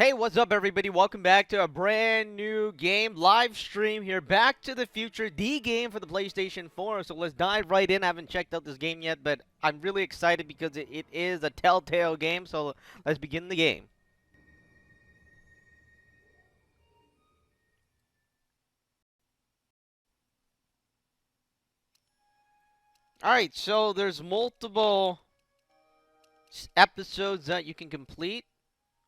Hey, what's up, everybody? Welcome back to a brand new game live stream here. Back to the Future, the game for the PlayStation 4. So let's dive right in. I haven't checked out this game yet, but I'm really excited because it is a Telltale game. So let's begin the game. All right, so there's multiple episodes that you can complete.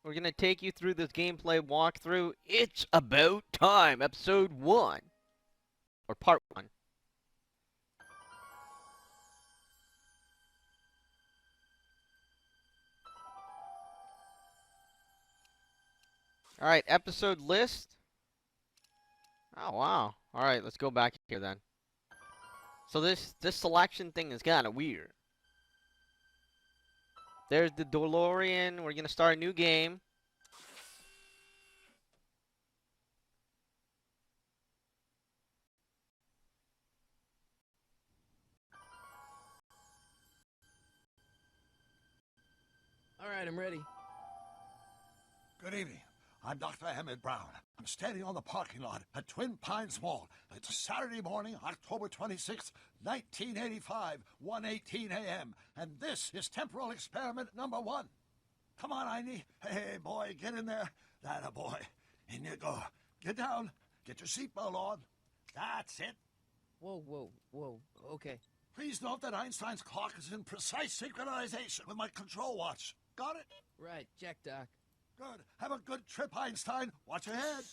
We're going to take you through this gameplay walkthrough. It's about time, episode 1, or part 1. All right, episode list. Oh, wow. All right, let's go back here then. So this selection thing is kind of weird. There's the DeLorean. We're going to start a new game. All right, I'm ready. Good evening. I'm Dr. Emmett Brown. I'm standing on the parking lot at Twin Pines Mall. It's Saturday morning, October 26th, 1985, 1:18 a.m. And this is temporal experiment number 1. Come on, Einie. Hey, boy, get in there. That a boy. In you go. Get down. Get your seatbelt on. That's it. Whoa. Okay. Please note that Einstein's clock is in precise synchronization with my control watch. Got it? Right, check, Doc. Good. Have a good trip, Einstein. Watch your head.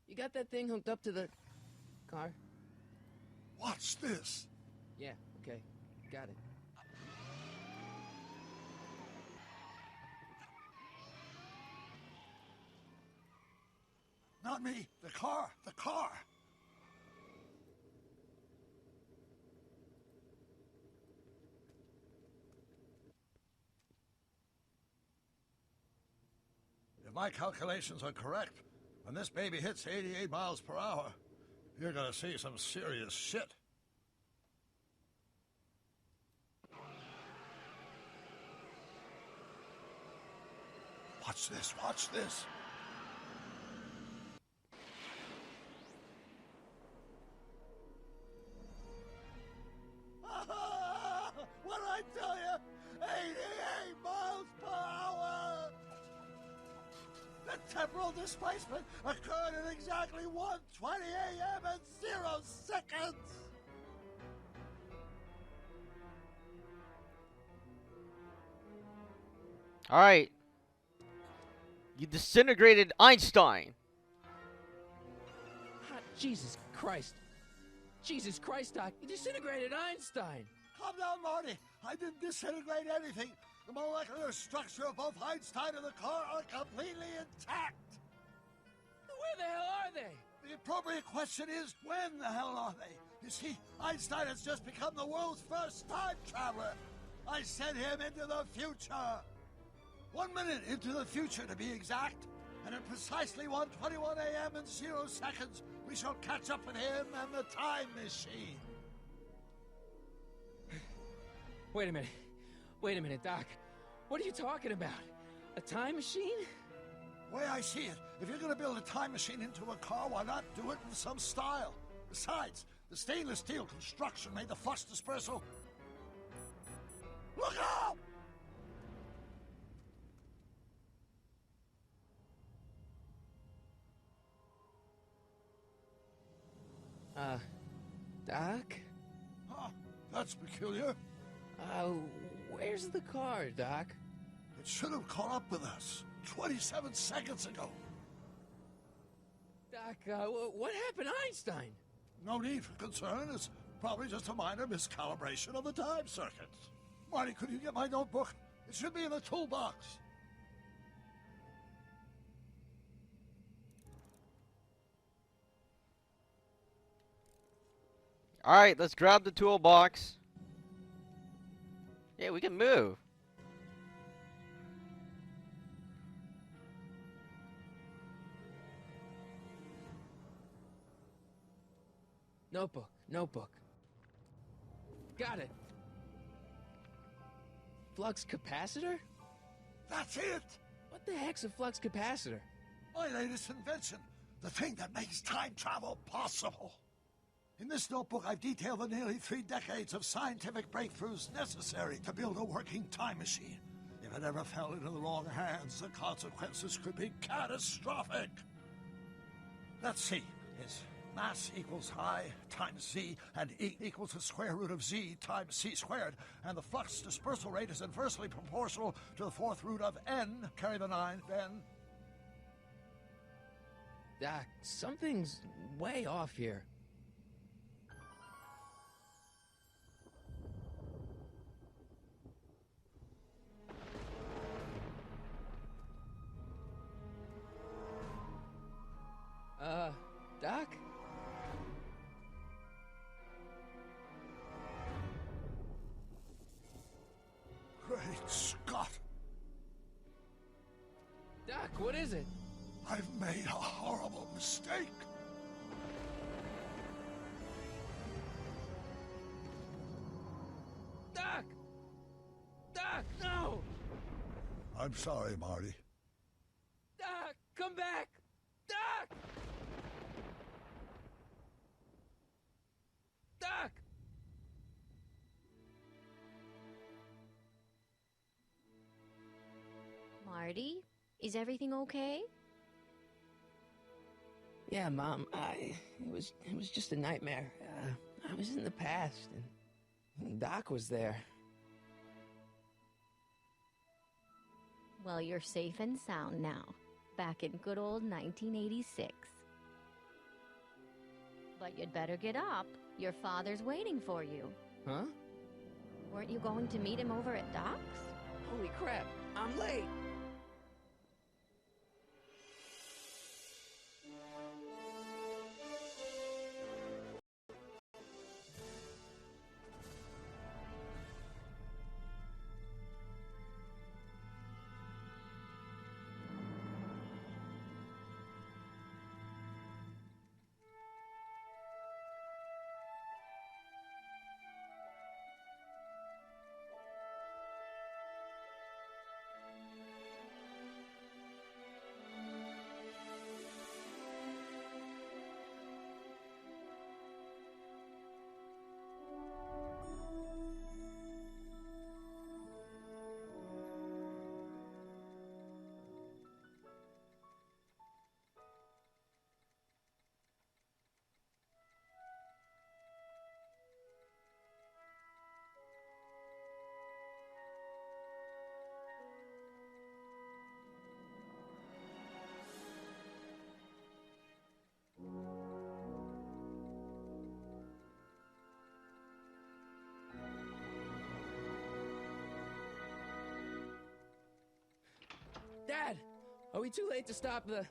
You got that thing hooked up to the car? Watch this. Yeah, okay. Got it. Not me. The car. The car. If my calculations are correct, when this baby hits 88 miles per hour, you're gonna see some serious shit. Watch this, watch this. What'd I tell you? 88 miles per hour! The temporal displacement occurred at exactly 1:20 a.m. and 0 seconds! All right. You disintegrated Einstein. Jesus Christ. Jesus Christ, Doc. You disintegrated Einstein. Calm down, Marty. I didn't disintegrate anything. The molecular structure of both Einstein and the car are completely intact. Where the hell are they? The appropriate question is, when the hell are they? You see, Einstein has just become the world's first time traveler. I sent him into the future. 1 minute into the future, to be exact. And at precisely 1:21 a.m. and 0 seconds, we shall catch up with him and the time machine. Wait a minute, Doc. What are you talking about? A time machine? The way I see it, if you're going to build a time machine into a car, why not do it in some style? Besides, the stainless steel construction made the flux dispersal. Look out! Doc? Huh, that's peculiar. Where's the car, Doc? It should have caught up with us 27 seconds ago. Doc, what happened to Einstein? No need for concern. It's probably just a minor miscalibration of the time circuits. Marty, could you get my notebook? It should be in the toolbox. All right, let's grab the toolbox. Yeah, we can move. Notebook. Got it. Flux capacitor? That's it! What the heck's a flux capacitor? My latest invention, the thing that makes time travel possible. In this notebook, I've detailed the nearly 3 decades of scientific breakthroughs necessary to build a working time machine. If it ever fell into the wrong hands, the consequences could be catastrophic. Let's see. It's mass equals I times Z, and E equals the square root of Z times C squared, and the flux dispersal rate is inversely proportional to the 4th root of N, carry the 9, then... Doc, something's way off here. Doc? Great Scott! Doc, what is it? I've made a horrible mistake. Doc! Doc, no! I'm sorry, Marty. Doc, come back! Doc! Doc! Marty, is everything okay? Yeah, Mom, it was just a nightmare. I was in the past, and Doc was there. Well, you're safe and sound now, back in good old 1986. But you'd better get up. Your father's waiting for you. Huh? Weren't you going to meet him over at Doc's? Holy crap, I'm late! Dad, are we too late to stop the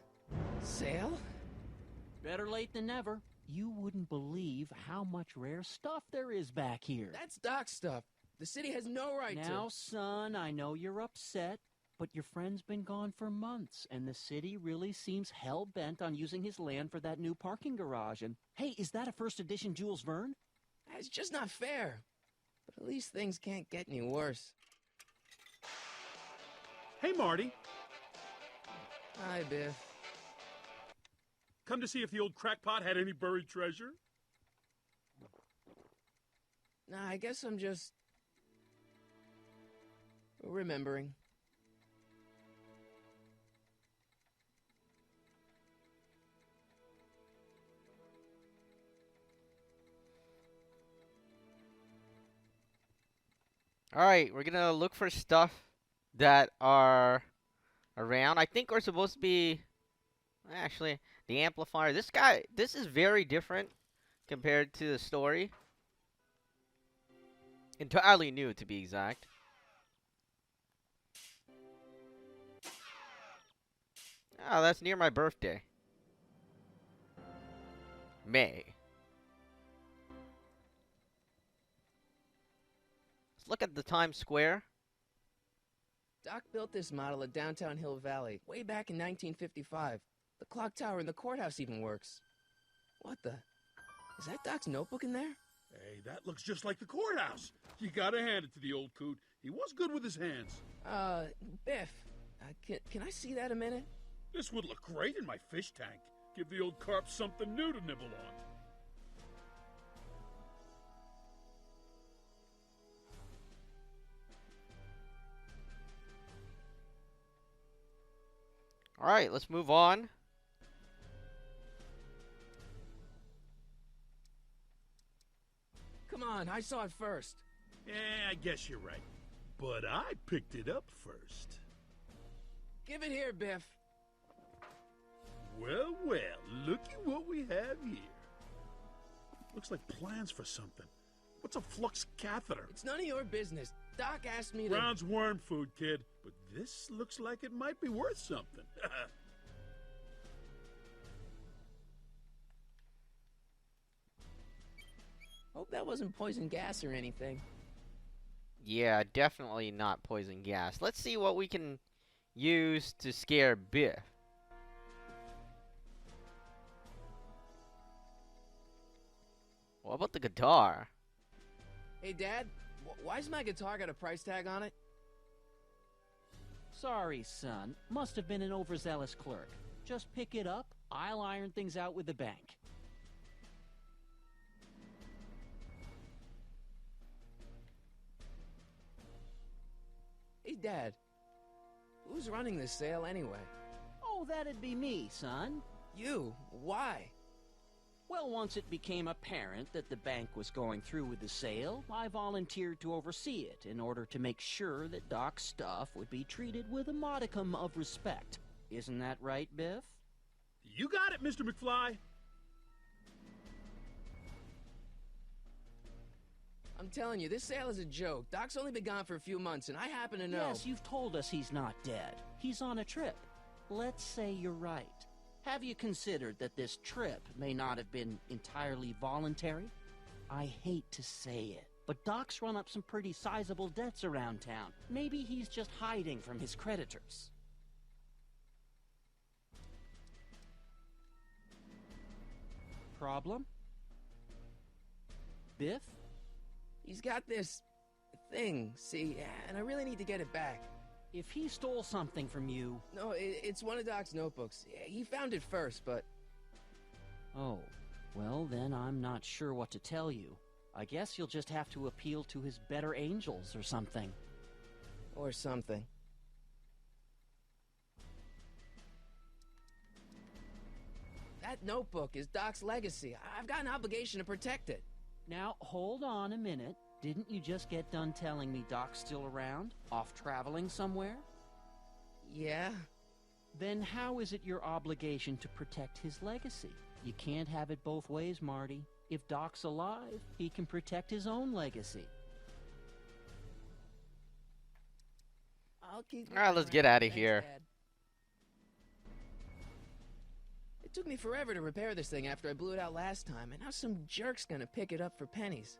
sale? Better late than never. You wouldn't believe how much rare stuff there is back here. That's Doc's stuff. The city has no right to. Now, son, I know you're upset, but your friend's been gone for months, and the city really seems hell-bent on using his land for that new parking garage. And, hey, is that a first edition Jules Verne? It's just not fair. But at least things can't get any worse. Hey, Marty. Hi, Biff. Come to see if the old crackpot had any buried treasure? Nah, I guess I'm just remembering. Alright, we're gonna look for stuff that are around. I think we're supposed to be... Actually, the amplifier. This is very different compared to the story. Entirely new, to be exact. Oh, that's near my birthday. May. Let's look at the Times Square. Doc built this model at downtown Hill Valley way back in 1955. The clock tower in the courthouse even works. What the? Is that Doc's notebook in there? Hey, that looks just like the courthouse. You gotta hand it to the old coot. He was good with his hands. Biff, can I see that a minute? This would look great in my fish tank. Give the old carp something new to nibble on. All right, let's move on. Come on, I saw it first. Yeah, I guess you're right. But I picked it up first. Give it here, Biff. Well, looky what we have here. Looks like plans for something. What's a flux catheter? It's none of your business. Doc asked me to... Brown's worm food, kid. But this looks like it might be worth something. Hope that wasn't poison gas or anything. Yeah, definitely not poison gas. Let's see what we can use to scare Biff. What about the guitar? Hey, Dad, why's my guitar got a price tag on it? Sorry, son. Must have been an overzealous clerk. Just pick it up. I'll iron things out with the bank. Hey, Dad, who's running this sale anyway? Oh, that'd be me, son. You? Why? Well, once it became apparent that the bank was going through with the sale, I volunteered to oversee it in order to make sure that Doc's stuff would be treated with a modicum of respect. Isn't that right, Biff? You got it, Mr. McFly. I'm telling you, this sale is a joke. Doc's only been gone for a few months, and I happen to know... Yes, you've told us he's not dead. He's on a trip. Let's say you're right. Have you considered that this trip may not have been entirely voluntary? I hate to say it, but Doc's run up some pretty sizable debts around town. Maybe he's just hiding from his creditors. Problem? Biff? He's got this... thing, see, and I really need to get it back. If he stole something from you... No, it's one of Doc's notebooks. He found it first, but... Oh, well then I'm not sure what to tell you. I guess you'll just have to appeal to his better angels or something. Or something. That notebook is Doc's legacy. I've got an obligation to protect it. Now, hold on a minute. Didn't you just get done telling me Doc's still around? Off traveling somewhere? Yeah? Then how is it your obligation to protect his legacy? You can't have it both ways, Marty. If Doc's alive, he can protect his own legacy. I'll keep... All right, let's get out of Thanks, here. Dad. It took me forever to repair this thing after I blew it out last time, and now some jerk's gonna pick it up for pennies.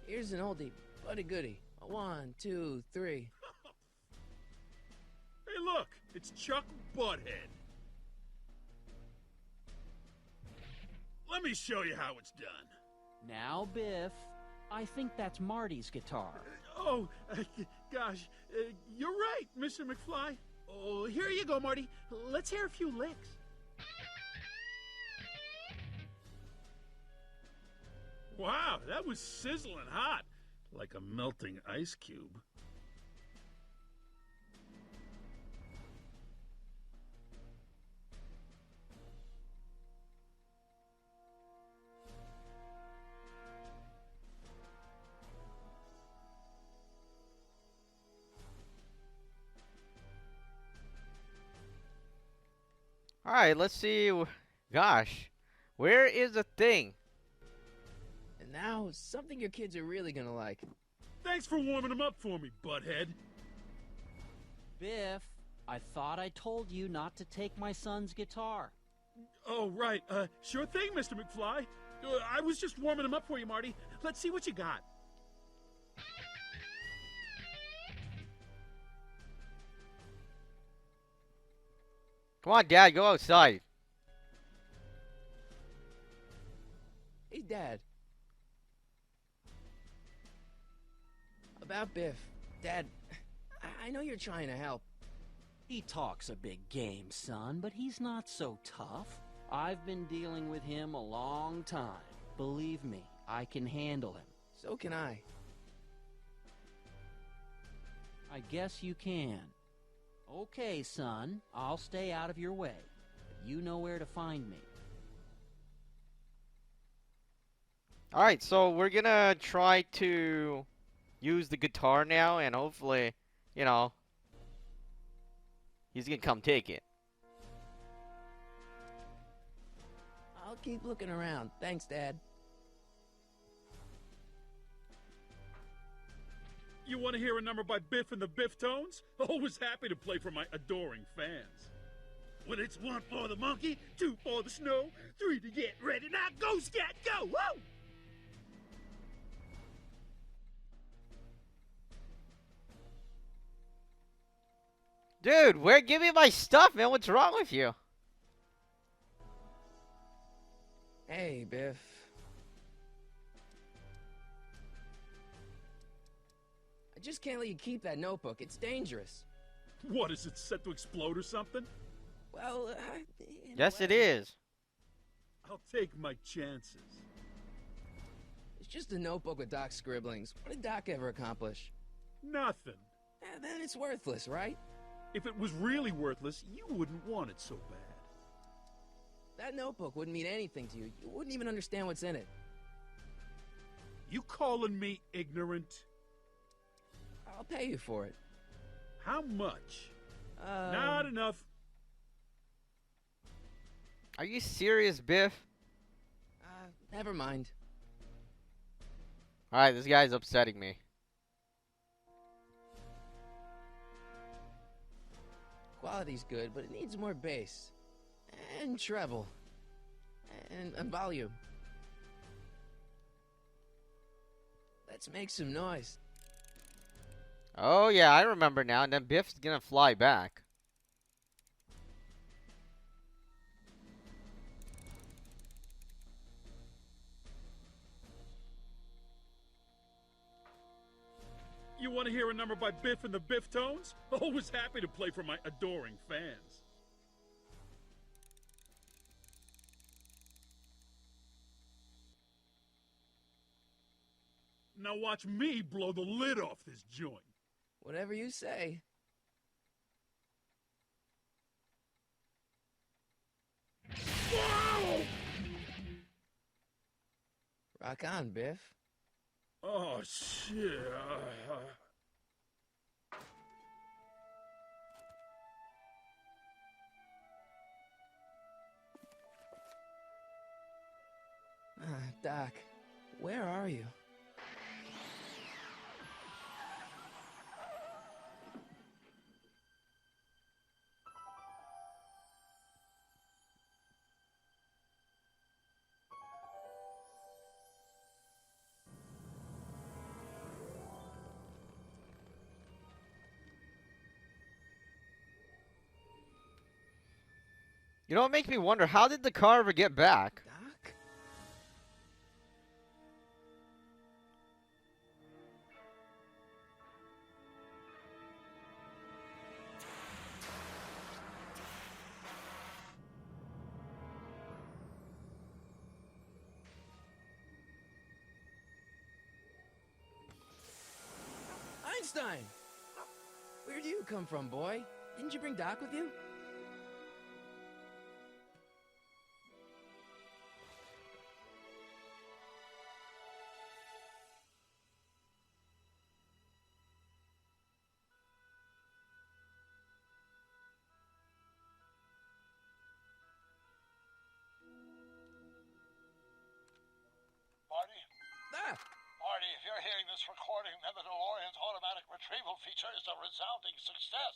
Here's an oldie, but a goodie. 1, 2, 3. Hey, look, it's Chuck Butthead. Let me show you how it's done. Now, Biff, I think that's Marty's guitar. Oh, gosh, you're right, Mr. McFly. Oh, here you go, Marty. Let's hear a few licks. Wow, that was sizzling hot, like a melting ice cube. All right, let's see. Gosh, where is the thing? And now, something your kids are really gonna like. Thanks for warming them up for me, Butthead. Biff, I thought I told you not to take my son's guitar. Oh, right. Sure thing, Mr. McFly. I was just warming him up for you, Marty. Let's see what you got. Come on, Dad, go outside. Hey, Dad. About Biff. Dad, I know you're trying to help. He talks a big game, son, but he's not so tough. I've been dealing with him a long time. Believe me, I can handle him. So can I. I guess you can. Okay, son, I'll stay out of your way. But you know where to find me. Alright, so we're gonna try to use the guitar now, and hopefully, you know, he's gonna come take it. I'll keep looking around. Thanks, Dad. You want to hear a number by Biff and the Biff Tones? Always happy to play for my adoring fans. When it's 1 for the monkey, 2 for the snow, 3 to get ready. Now go, Scat, go! Woo! Dude, give me my stuff, man. What's wrong with you? Hey, Biff. I just can't let you keep that notebook. It's dangerous. What, is it set to explode or something? Well, Yes, it is. I'll take my chances. It's just a notebook with Doc's scribblings. What did Doc ever accomplish? Nothing. Then it's worthless, right? If it was really worthless, you wouldn't want it so bad. That notebook wouldn't mean anything to you. You wouldn't even understand what's in it. You calling me ignorant? I'll pay you for it. How much? Not enough. Are you serious, Biff? Never mind. Alright, this guy's upsetting me. Quality's good, but it needs more bass. And treble. And volume. Let's make some noise. Oh, yeah, I remember now. And then Biff's gonna fly back. You want to hear a number by Biff and the Biff Tones? Always happy to play for my adoring fans. Now watch me blow the lid off this joint. Whatever you say. Whoa! Rock on, Biff. Oh, shit. Doc, where are you? You know what makes me wonder? How did the car ever get back? Doc? Einstein! Where do you come from, boy? Didn't you bring Doc with you? Marty? Ah! Marty, if you're hearing this recording, then the DeLorean's automatic retrieval feature is a resounding success.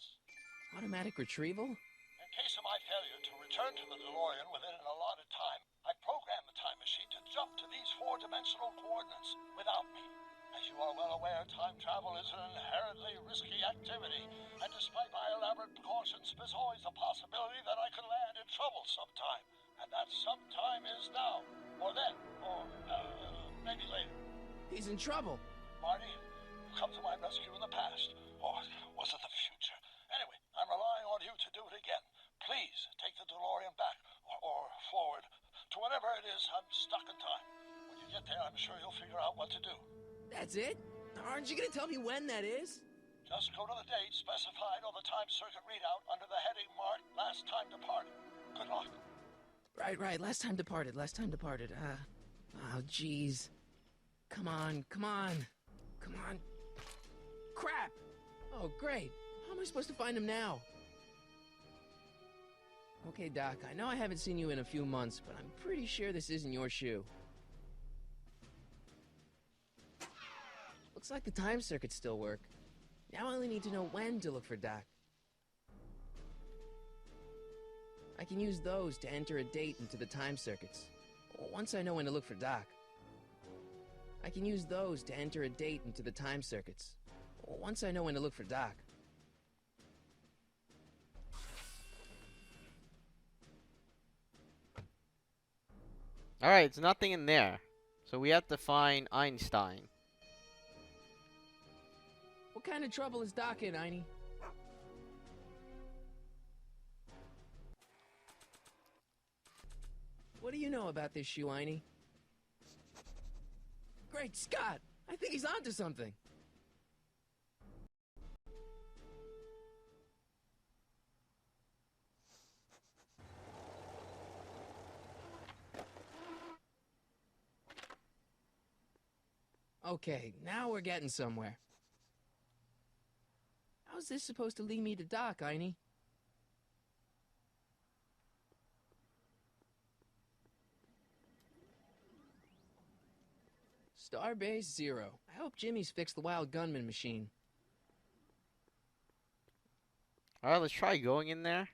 Automatic retrieval? In case of my failure to return to the DeLorean within an allotted time, I I programmed the time machine to jump to these four-dimensional coordinates without me. As you are well aware, time travel is an inherently risky activity, and despite my elaborate precautions, there's always a possibility that I could land in trouble sometime. And that sometime is now, or then, or maybe later. He's in trouble. Marty, you come to my rescue in the past, or was it the future? Anyway, I'm relying on you to do it again. Please take the DeLorean back, or forward, to whenever it is I'm stuck in time. When you get there, I'm sure you'll figure out what to do. That's it? Aren't you gonna tell me when that is? Just go to the date specified on the time circuit readout under the heading marked Last Time Departed. Good luck. Right. Last time departed. Oh, jeez. Come on. Crap! Oh, great. How am I supposed to find him now? Okay, Doc, I know I haven't seen you in a few months, but I'm pretty sure this isn't your shoe. Looks like the time circuits still work. Now I only need to know when to look for Doc. I can use those to enter a date into the time circuits. Once I know when to look for Doc. I can use those to enter a date into the time circuits. Once I know when to look for Doc. Alright, it's nothing in there. So we have to find Einstein. What kind of trouble is Doc in, Einie? What do you know about this shoe, Einie? Great Scott! I think he's onto something. Okay, now we're getting somewhere. How's this supposed to lead me to Doc, Einie? Starbase 0. I hope Jimmy's fixed the Wild Gunman machine. Alright, let's try going in there.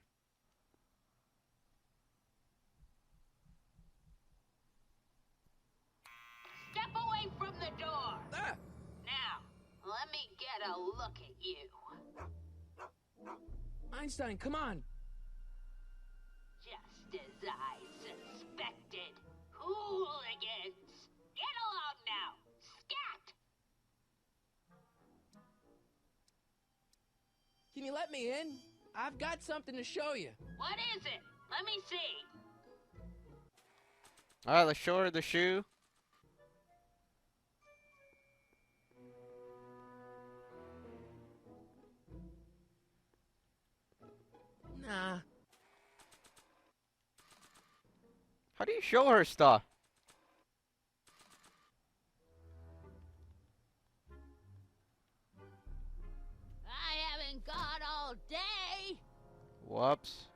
Step away from the door. Ah! Now, let me get a look at you. Einstein, come on! Just as I suspected. Hooligans! Get along now! Scat! Can you let me in? I've got something to show you. What is it? Let me see. Alright, let's show her the shoe. Nah. How do you show her stuff? I haven't got all day. Whoops.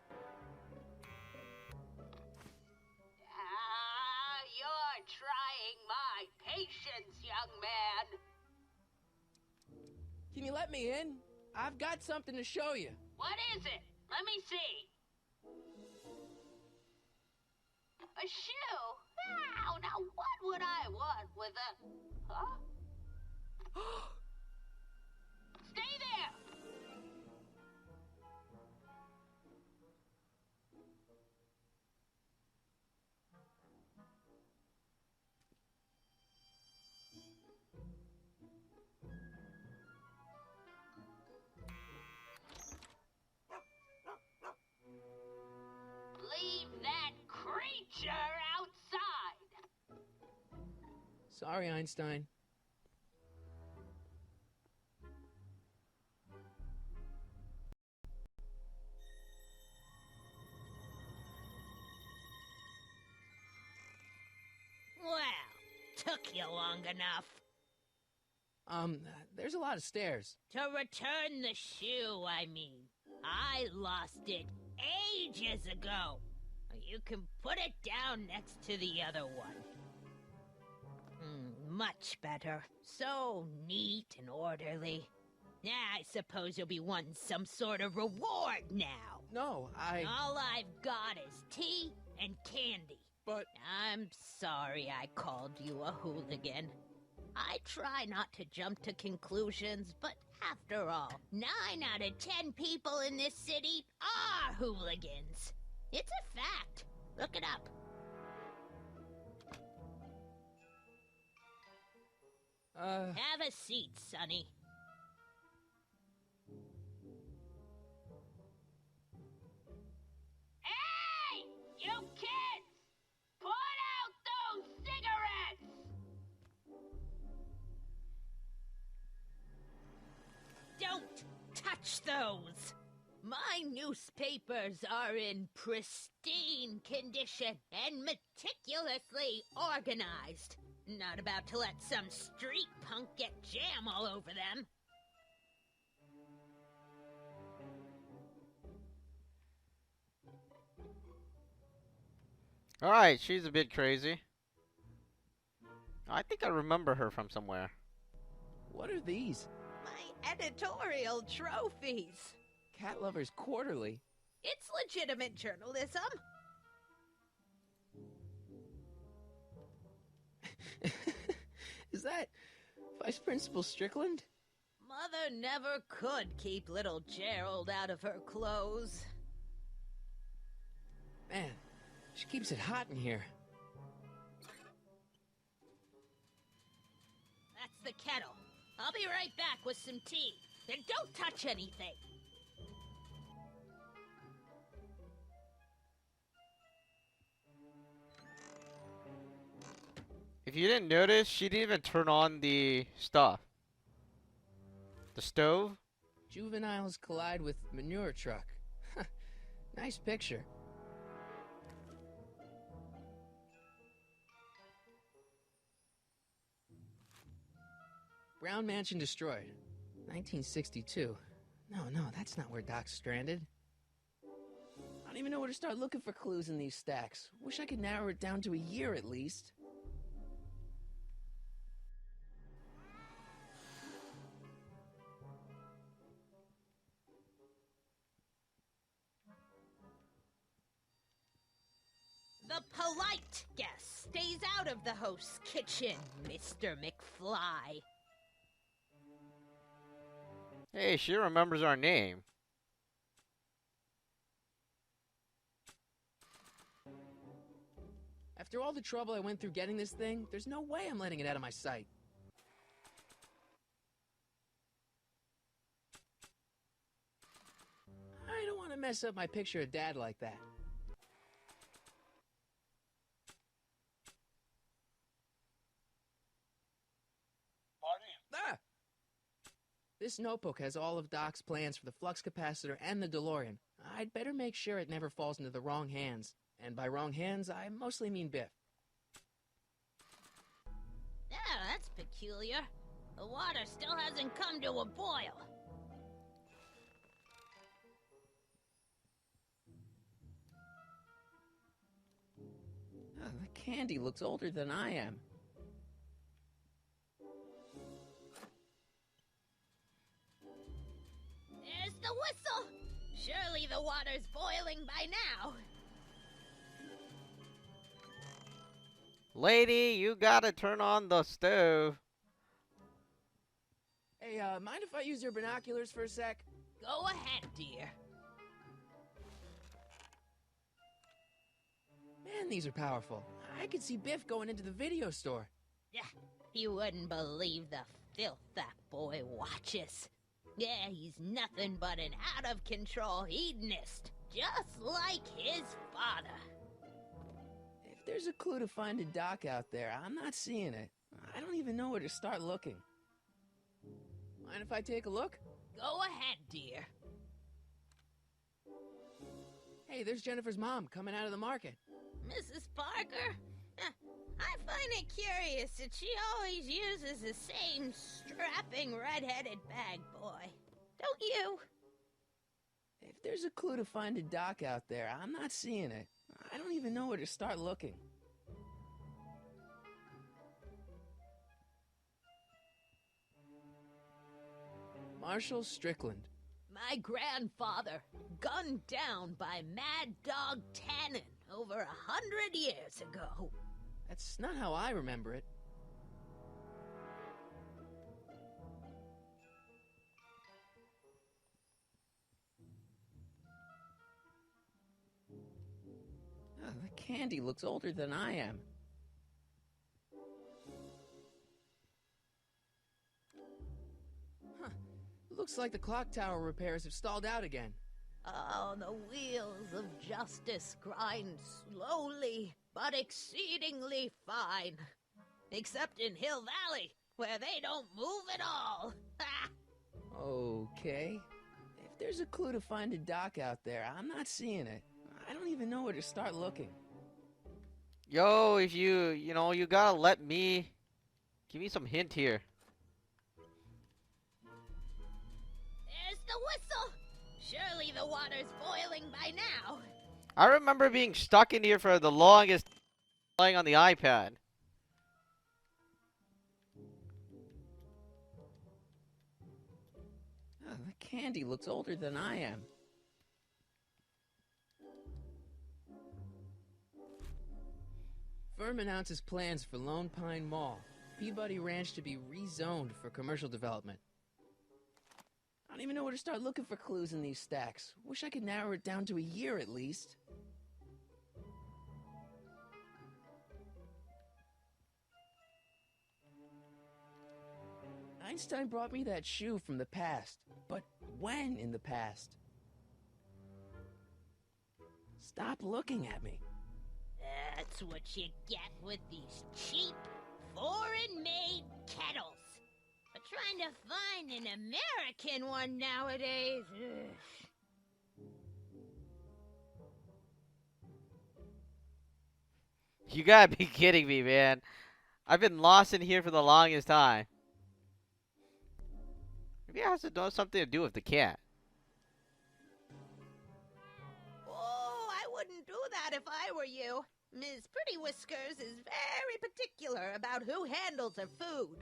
You're trying my patience, young man. Can you let me in? I've got something to show you. What is it? Let me see. A shoe? Oh, now what would I want with a... Huh? Stay there! Leave that creature outside! Sorry, Einstein. Well, took you long enough. There's a lot of stairs. To return the shoe, I mean. I lost it ages ago. You can put it down next to the other one. Much better. So neat and orderly. Yeah, I suppose you'll be wanting some sort of reward now. No, All I've got is tea and candy. But I'm sorry I called you a hooligan. I try not to jump to conclusions, but after all, 9 out of 10 people in this city are hooligans. It's a fact. Look it up. Have a seat, Sonny. Hey! You kids! Put out those cigarettes! Don't touch those! My newspapers are in pristine condition and meticulously organized. Not about to let some street punk get jam all over them. Alright, she's a bit crazy. I think I remember her from somewhere. what are these? My editorial trophies. Cat Lovers Quarterly? It's legitimate journalism. Is that Vice Principal Strickland? Mother never could keep little Gerald out of her clothes. Man, she keeps it hot in here. That's the kettle. I'll be right back with some tea. And don't touch anything. If you didn't notice, she didn't even turn on the stuff. The stove? Juveniles collide with manure truck. Nice picture. Brown Mansion destroyed. 1962. No, that's not where Doc's stranded. I don't even know where to start looking for clues in these stacks. Wish I could narrow it down to a year at least. The polite guest stays out of the host's kitchen, Mr. McFly. Hey, she remembers our name. After all the trouble I went through getting this thing, there's no way I'm letting it out of my sight. I don't want to mess up my picture of Dad like that. Ah! This notebook has all of Doc's plans for the flux capacitor and the DeLorean. I'd better make sure it never falls into the wrong hands. And by wrong hands, I mostly mean Biff. Yeah, that's peculiar. The water still hasn't come to a boil. The candy looks older than I am. There's the whistle. Surely the water's boiling by now. Lady, you gotta turn on the stove. Hey, mind if I use your binoculars for a sec? Go ahead, dear. Man, these are powerful. I could see Biff going into the video store. Yeah, you wouldn't believe the filth that boy watches. Yeah, he's nothing but an out-of-control hedonist, just like his father. If there's a clue to finding Doc out there, I'm not seeing it. I don't even know where to start looking. Mind if I take a look? Go ahead, dear. Hey, there's Jennifer's mom coming out of the market. Mrs. Parker? I find it curious that she always uses the same strapping red-headed bag boy. Don't you? If there's a clue to finding Doc out there, I'm not seeing it. I don't even know where to start looking. Marshall Strickland. My grandfather, gunned down by Mad Dog Tannen over 100 years ago. That's not how I remember it. The candy looks older than I am. Huh. Looks like the clock tower repairs have stalled out again. Oh, the wheels of justice grind slowly, but exceedingly fine. Except in Hill Valley, where they don't move at all. Okay. If there's a clue to finding Doc out there, I'm not seeing it. I don't even know where to start looking. Yo, if you gotta let me... Give me some hint here. There's the whistle. Surely the water's boiling by now. I remember being stuck in here for the longest playing on the iPad. The candy looks older than I am. Firm announces plans for Lone Pine Mall, Peabody Ranch to be rezoned for commercial development. I don't even know where to start looking for clues in these stacks. Wish I could narrow it down to a year at least. Einstein brought me that shoe from the past, but when in the past? Stop looking at me. That's what you get with these cheap, foreign-made kettles. But trying to find an American one nowadays... You gotta be kidding me, man. I've been lost in here for the longest time. Maybe it has to do something to do with the cat. Oh, I wouldn't do that if I were you. Ms. Pretty Whiskers is very particular about who handles her food.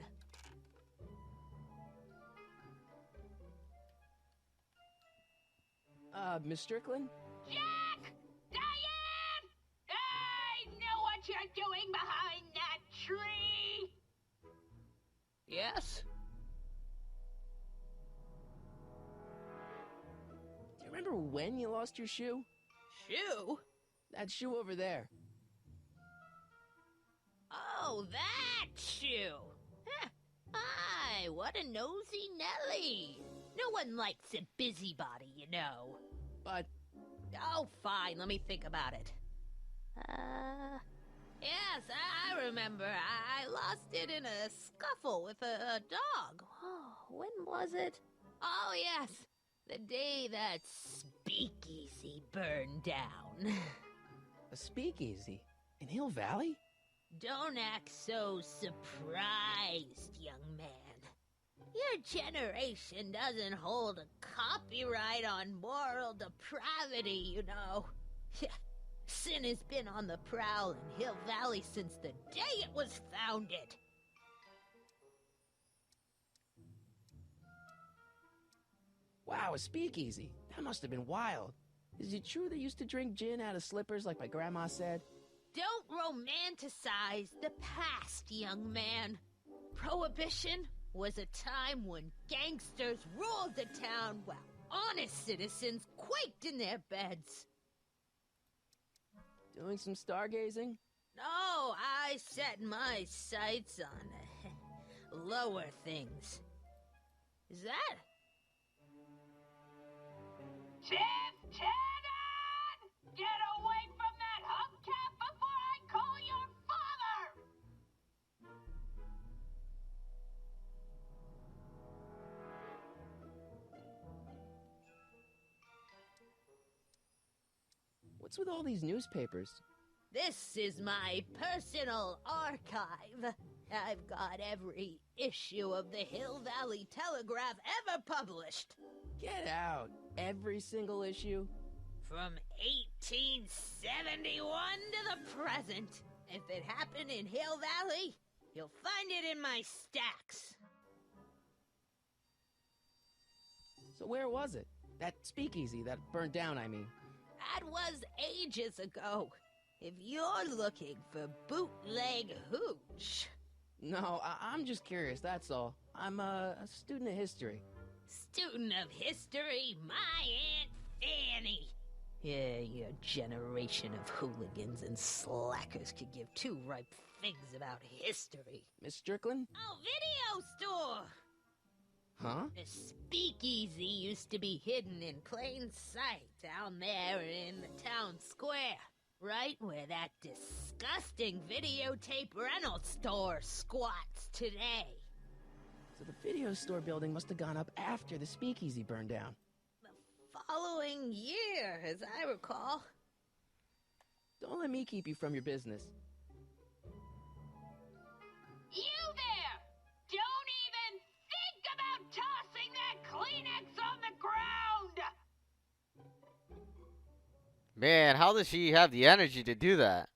Miss Strickland? Jack! Diane! I know what you're doing behind that tree! Yes? Do you remember when you lost your shoe? Shoe? That shoe over there. Oh, that shoe! Huh. Aye, what a nosy Nelly! No one likes a busybody, you know. But... Oh, fine, let me think about it. Yes, I remember. I lost it in a scuffle with a dog. Oh, when was it? Oh, yes, the day that speakeasy burned down. a speakeasy? In Hill Valley? Don't act so surprised, young man. Your generation doesn't hold a copyright on moral depravity, you know. Sin has been on the prowl in Hill Valley since the day it was founded. Wow, a speakeasy. That must have been wild. Is it true they used to drink gin out of slippers like my grandma said? Don't romanticize the past, young man. Prohibition was a time when gangsters ruled the town while honest citizens quaked in their beds. Doing some stargazing? No, I set my sights on lower things. Is that? Lieutenant! Get away from that hubcap before I call your father! What's with all these newspapers? This is my personal archive. I've got every issue of the Hill Valley Telegraph ever published. Get out. Every single issue? From 1871 to the present. If it happened in Hill Valley, you'll find it in my stacks. So where was it? That speakeasy that burned down, I mean. That was ages ago. If you're looking for bootleg hooch, No, I'm just curious, that's all. I'm a student of history. student of history, my Aunt Fanny. Yeah, your generation of hooligans and slackers could give two ripe figs about history. Miss Strickland? Oh, video store! Huh? The speakeasy used to be hidden in plain sight down there in the town square. Right where that disgusting videotape rental store squats today. So the video store building must have gone up after the speakeasy burned down. The following year, as I recall. Don't let me keep you from your business. You there! Don't even think about tossing that Kleenex on the ground! Man, how does she have the energy to do that?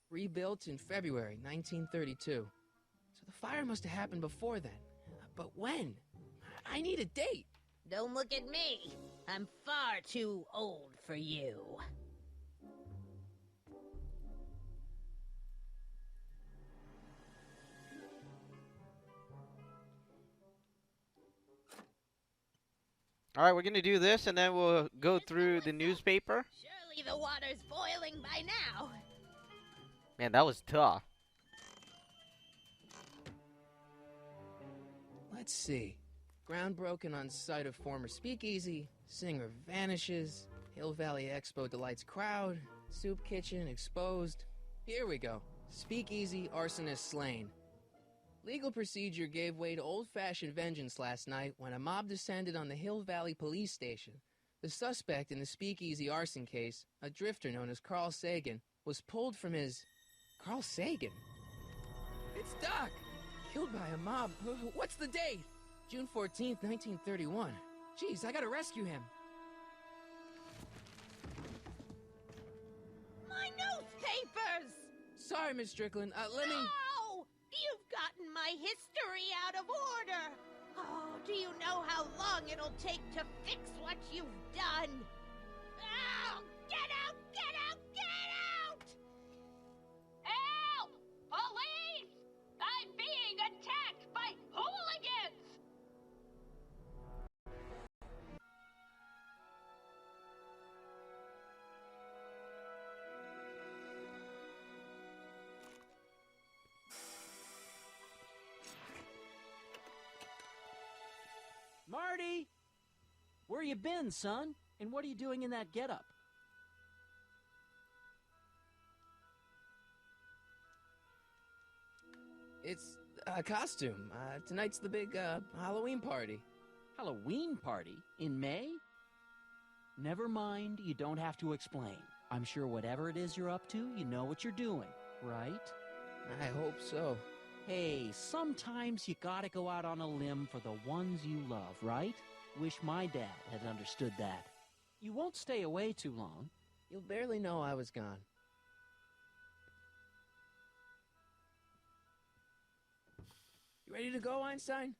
Rebuilt in February 1932. So the fire must have happened before then. But when? I need a date. Don't look at me. I'm far too old for you. All right, we're going to do this, and then we'll go through the newspaper. Surely the water's boiling by now. Man, that was tough. Let's see. Ground broken on site of former speakeasy. Singer vanishes. Hill Valley Expo delights crowd. Soup kitchen exposed. Here we go. Speakeasy arsonist slain. Legal procedure gave way to old-fashioned vengeance last night when a mob descended on the Hill Valley Police Station. The suspect in the speakeasy arson case, a drifter known as Carl Sagan, was pulled from his... Carl Sagan? It's Doc! Killed by a mob. What's the date? June 14th, 1931. Jeez, I gotta rescue him. My newspapers! Sorry, Miss Strickland. Let me... No! You've gotten my history out of order! Oh, do you know how long it'll take to fix what you've done? Oh, get out! Get out! Get out! Help! Police! I'm being attacked by hooligans! Marty! Where you been, son? And what are you doing in that getup? It's a costume. Tonight's the big, Halloween party. Halloween party? In May? Never mind, you don't have to explain. I'm sure whatever it is you're up to, you know what you're doing, right? I hope so. Hey, sometimes you gotta go out on a limb for the ones you love, right? Wish my dad had understood that. You won't stay away too long. You'll barely know I was gone. You ready to go, Einstein?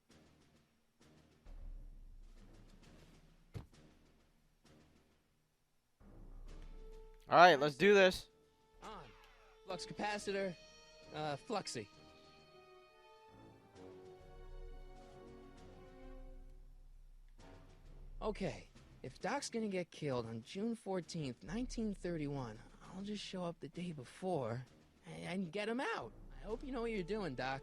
All right, let's do this. On. Flux capacitor, Fluxy. Okay, if Doc's gonna get killed on June 14th, 1931, I'll just show up the day before and get him out. I hope you know what you're doing, Doc.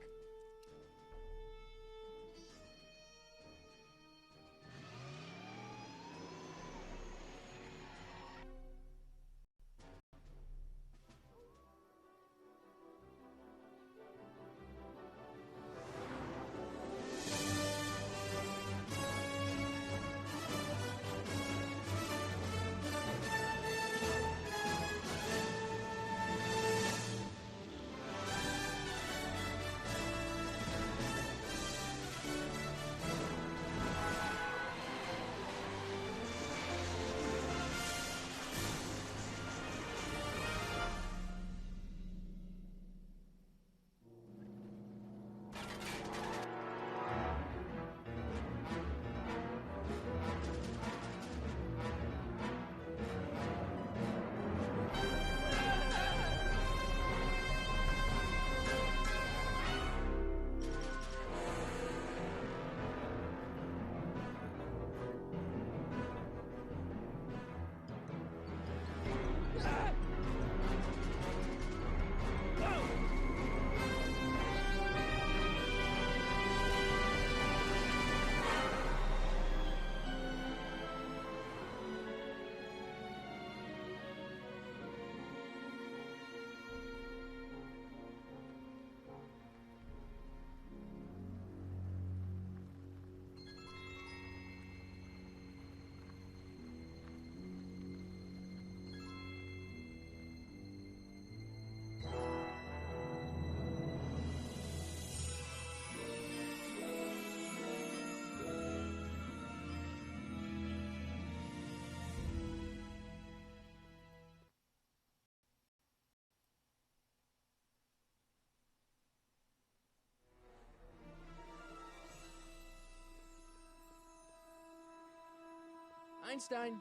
Einstein,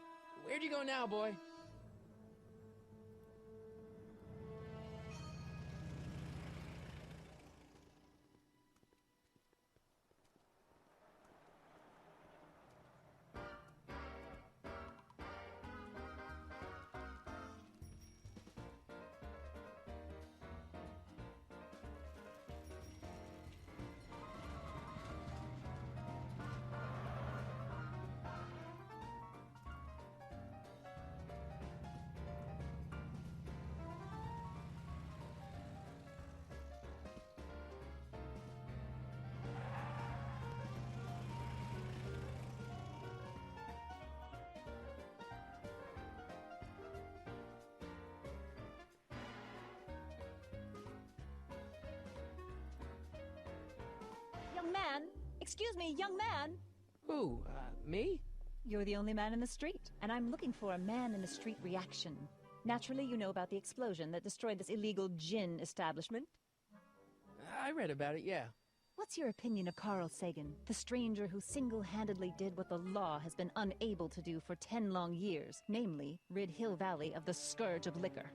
where'd you go now, boy? Young man! Excuse me, young man! Who, me? You're the only man in the street, and I'm looking for a man-in-the-street reaction. Naturally, you know about the explosion that destroyed this illegal gin establishment. I read about it, yeah. What's your opinion of Carl Sagan, the stranger who single-handedly did what the law has been unable to do for 10 long years, namely, rid Hill Valley of the scourge of liquor?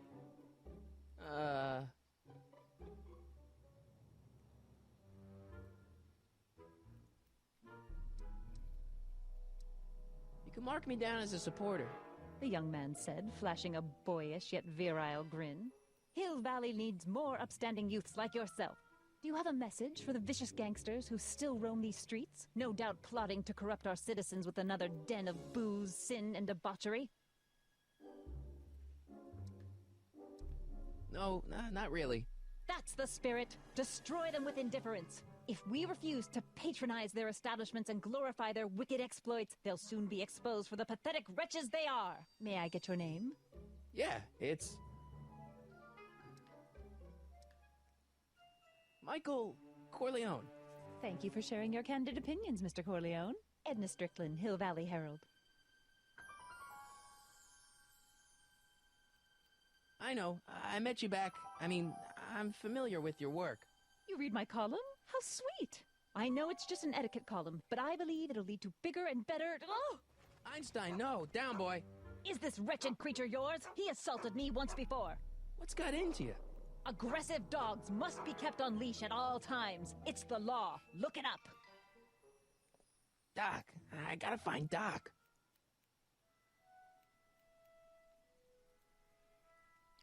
You can mark me down as a supporter. The young man said, flashing a boyish yet virile grin. Hill Valley needs more upstanding youths like yourself. Do you have a message for the vicious gangsters who still roam these streets, no doubt plotting to corrupt our citizens with another den of booze, sin, and debauchery? No, not really. That's the spirit. Destroy them with indifference. If we refuse to patronize their establishments and glorify their wicked exploits, they'll soon be exposed for the pathetic wretches they are. May I get your name? Yeah, it's... Michael Corleone. Thank you for sharing your candid opinions, Mr. Corleone. Edna Strickland, Hill Valley Herald. I know. I met you back. I'm familiar with your work. You read my column? How sweet! I know it's just an etiquette column, but I believe it'll lead to bigger and better... Oh! Einstein, no. Down, boy. Is this wretched creature yours? He assaulted me once before. What's got into you? Aggressive dogs must be kept on leash at all times. It's the law. Look it up. Doc. I gotta find Doc.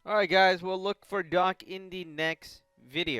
Alright guys, we'll look for Doc in the next video.